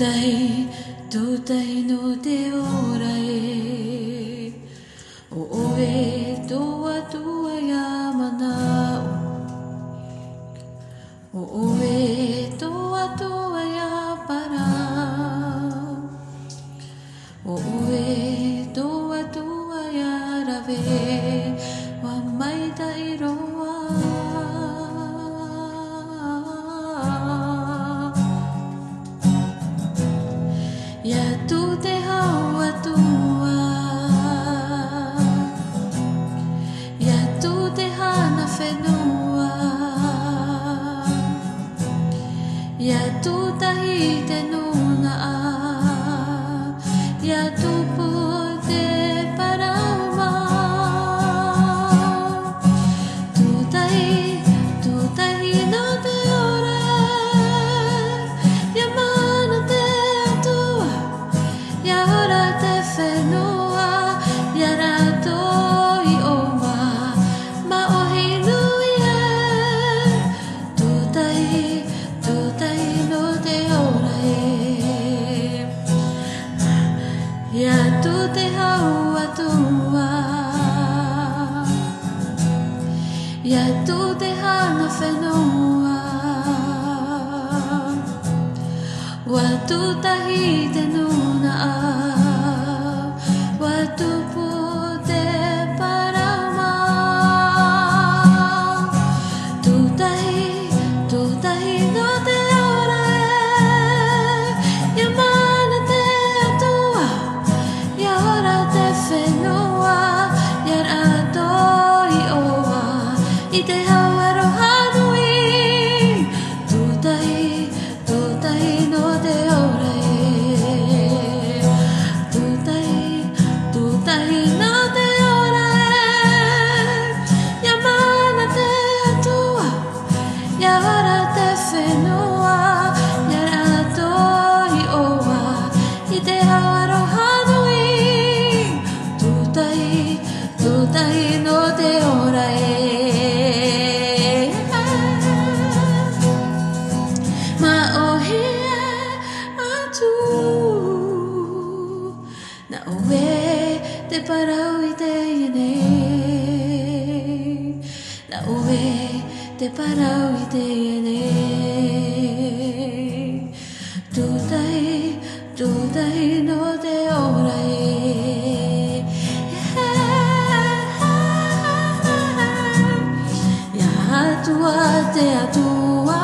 Tūtai no te ora e o oe toa tua ia manao o oe toa tua ia parao o oe toa tua ia rave wa mai tai roa ia tu te haua tua ia tu te hana whenua ia tu tahi te nuna a ia tu pu te parauma tu tahi no te ora ia mana te atua ia ora te whenua ia rato i oma ma o hei nui e tu tahi no te ora e ia tu te haua tua ia tu te hana whenua wa tu tahi te nuna a wa tu pu te parama tu tahi no te ora e ia mana te atua ia ora te whenua ia rato i oa i te hauaro hanui tu tahi no te ora e tu tahi no te ora e ia mana te atua ia ora te whenua ia rato i oa i te hauaro hanui tu tahi no te ora e ma o hia atu na oe te parau i te ienei na oe te parau i te ienei tu tahi no te ora e ia atua te atua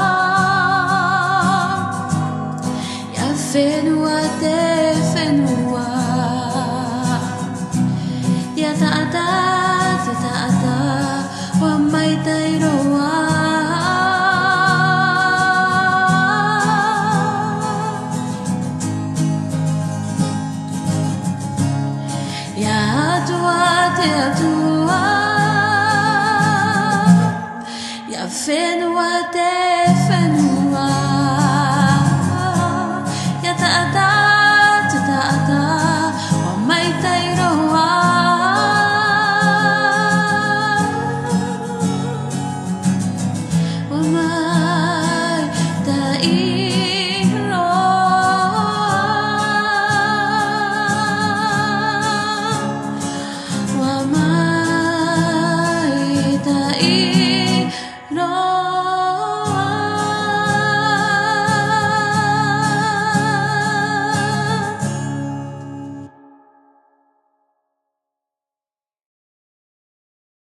ia whenua te whenua ia taata te taata wa mai tai roa ia atua te atua ia whenua te whenua ia taata te taata wa mai tai roa wa mai tai